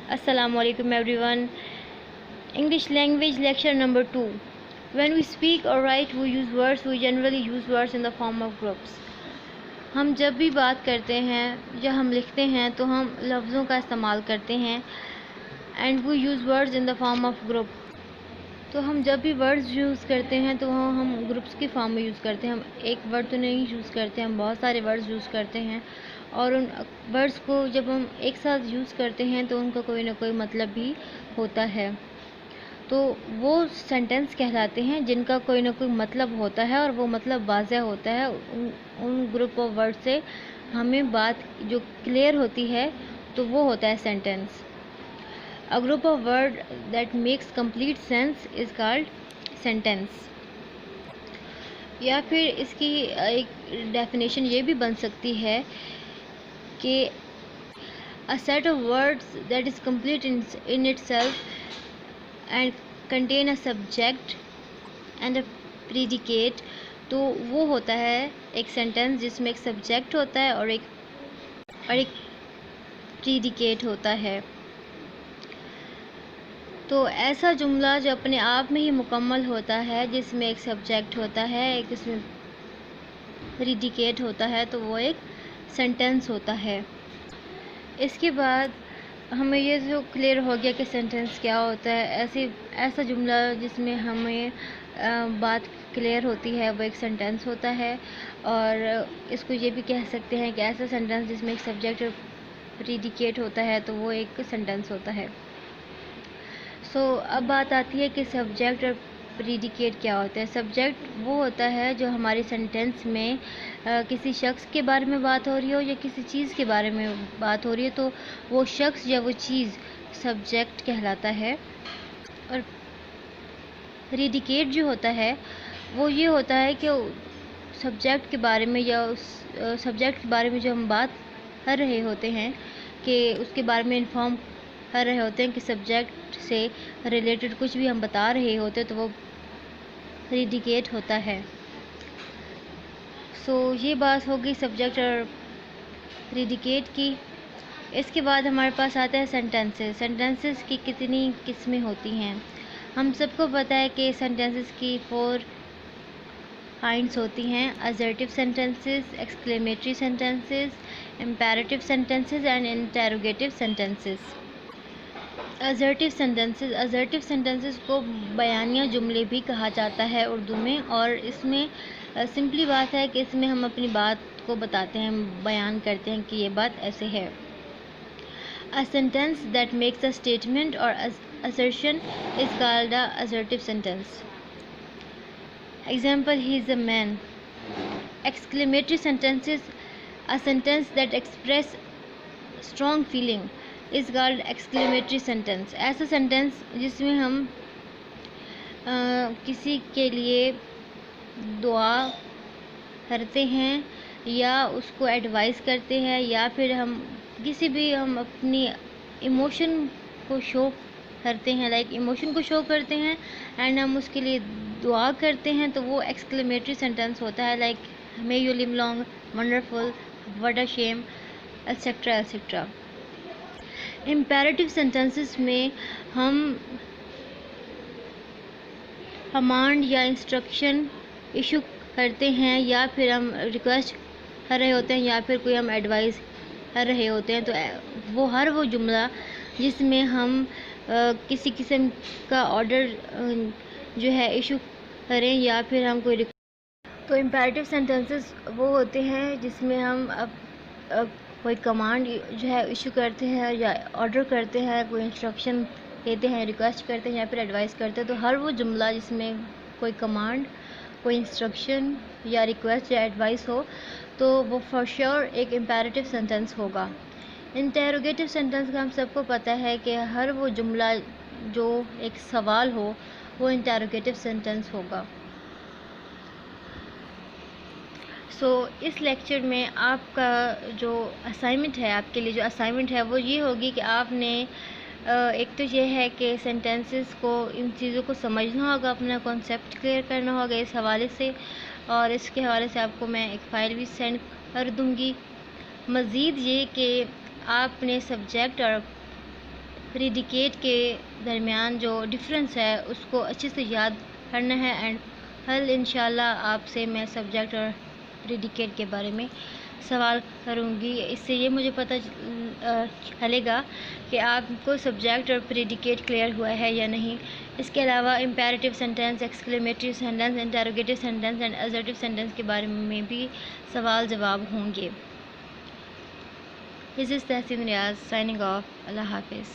Assalamu alaikum everyone. English language lecture number 2. When we speak or write we use words. We generally use words in the form of groups. ہم جب بھی بات کرتے ہیں یا ہم لکھتے ہیں تو ہم لفظوں کا استعمال کرتے ہیں and we use words in the form of group. تو ہم جب بھی ورڈز یوز کرتے ہیں تو ہم گروپس کی فارم میں یوز کرتے ہیں. ہم ایک ورڈ تو نہیں یوز کرتے, ہم بہت سارے ورڈز یوز کرتے ہیں اور ان ورڈز کو جب ہم ایک ساتھ یوز کرتے ہیں تو ان کا کوئی نہ کوئی مطلب بھی ہوتا ہے. تو وہ سینٹنس کہلاتے ہیں جن کا کوئی نہ کوئی مطلب ہوتا ہے اور وہ مطلب واضح ہوتا ہے. ان گروپ آف ورڈ سے ہمیں بات جو کلیئر ہوتی ہے تو وہ ہوتا ہے sentence. A group of words that makes complete sense is called sentence. یا پھر اس کی ایک ڈیفینیشن یہ بھی بن سکتی ہے کہ a set of words that is complete in itself and contain a subject and a predicate. تو وہ ہوتا ہے ایک سینٹنس جس میں ایک سبجیکٹ ہوتا ہے اور ایک پریڈیکیٹ ہوتا ہے. تو ایسا جملہ جو اپنے آپ میں ہی مکمل ہوتا ہے, جس میں ایک سبجیکٹ ہوتا ہے, ایک اس میں پریڈیکیٹ ہوتا ہے, تو وہ ایک سینٹنس ہوتا ہے. اس کے بعد ہمیں یہ جو کلیئر ہو گیا کہ سینٹنس کیا ہوتا ہے, ایسا جملہ جس میں ہمیں بات کلیئر ہوتی ہے وہ ایک سینٹنس ہوتا ہے. اور اس کو یہ بھی کہہ سکتے ہیں کہ ایسا سینٹنس جس میں ایک سبجیکٹ اور پریڈیکیٹ ہوتا ہے تو وہ ایک سینٹنس ہوتا ہے. اب بات آتی ہے کہ سبجیکٹ اور پریڈیکیٹ کیا ہوتا ہے. سبجیکٹ وہ ہوتا ہے جو ہماری سینٹنس میں کسی شخص کے بارے میں بات ہو رہی ہو یا کسی چیز کے بارے میں بات ہو رہی ہے تو وہ شخص یا وہ چیز سبجیکٹ کہلاتا ہے. اور پریڈیکیٹ جو ہوتا ہے وہ یہ ہوتا ہے کہ سبجیکٹ کے بارے میں یا اس سبجیکٹ کے بارے میں جو ہم بات کر رہے ہوتے ہیں کہ اس کے بارے میں انفارم کر رہے ہوتے ہیں کہ سبجیکٹ سے ریلیٹڈ کچھ بھی ہم بتا رہے ہوتے تو وہ پریڈیکیٹ ہوتا ہے. یہ بات ہوگی سبجیکٹ اور پریڈیکیٹ کی. اس کے بعد ہمارے پاس آتا ہے سینٹنسز. سینٹنسز کی کتنی قسمیں ہوتی ہیں. ہم سب کو پتہ ہے کہ سینٹنسز کی 4 کائنڈس ہوتی ہیں: assertive sentences, exclamatory sentences, imperative sentences and interrogative sentences. assertive sentences کو بیانیہ جملے بھی کہا جاتا ہے اردو میں, اور اس میں سمپلی بات ہے کہ اس میں ہم اپنی بات کو بتاتے ہیں, بیان کرتے ہیں کہ یہ بات ایسے ہے. A sentence that makes a statement or assertion is called a assertive sentence. Example: he is a man. Exclamatory sentences, a sentence that express strong feeling, is called exclamatory sentence. ایسا سینٹنس جس میں ہم کسی کے لیے دعا کرتے ہیں یا اس کو ایڈوائز کرتے ہیں یا پھر ہم اپنی ایموشن کو شو کرتے ہیں, ایموشن کو شو کرتے ہیں اینڈ ہم اس کے لیے دعا کرتے ہیں, تو وہ ایکسکلیمیٹری سینٹنس ہوتا ہے. may you live long, wonderful, what a shame, etc etc. Imperative sentences میں ہم کمانڈ یا انسٹرکشن ایشو کرتے ہیں یا پھر ہم ریکویسٹ کر رہے ہوتے ہیں یا پھر کوئی ہم ایڈوائز کر رہے ہوتے ہیں. تو وہ جملہ جس میں ہم کسی قسم کا آرڈر جو ہے ایشو کریں یا پھر ہم کوئی تو امپیریٹیو سینٹنسز وہ ہوتے ہیں جس میں ہم کوئی کمانڈ جو ہے ایشو کرتے ہیں یا آرڈر کرتے ہیں, کوئی انسٹرکشن دیتے ہیں, ریکویسٹ کرتے ہیں یا پھر ایڈوائز کرتے ہیں. تو ہر وہ جملہ جس میں کوئی کمانڈ, کوئی انسٹرکشن یا ریکویسٹ یا ایڈوائز ہو تو وہ فار شیور ایک امپیریٹیو سینٹنس ہوگا. انٹیروگیٹیو سینٹنس کا ہم سب کو پتہ ہے کہ ہر وہ جملہ جو ایک سوال ہو وہ انٹیروگیٹیو سینٹنس ہوگا. اس لیکچر میں آپ کا جو اسائنمنٹ ہے, آپ کے لیے جو اسائنمنٹ ہے وہ یہ ہوگی کہ آپ نے ایک تو یہ ہے کہ سینٹنسز کو, ان چیزوں کو سمجھنا ہوگا, اپنا کانسیپٹ کلیئر کرنا ہوگا اس حوالے سے, اور اس کے حوالے سے آپ کو میں ایک فائل بھی سینڈ کر دوں گی. مزید یہ کہ آپ نے سبجیکٹ اور پریڈیکیٹ کے درمیان جو ڈفرینس ہے اس کو اچھے سے یاد کرنا ہے، اینڈ کل انشاءاللہ آپ سے میں سبجیکٹ اور پریڈیکیٹ کے بارے میں سوال کروں گی. اس سے یہ مجھے پتہ چلے گا کہ آپ کو سبجیکٹ اور پریڈیکیٹ کلیئر ہوا ہے یا نہیں. اس کے علاوہ imperative sentence, exclamatory sentence, interrogative sentence and assertive sentence کے بارے میں بھی سوال جواب ہوں گے. This is تحسین ریاض سائننگ آف. اللہ حافظ.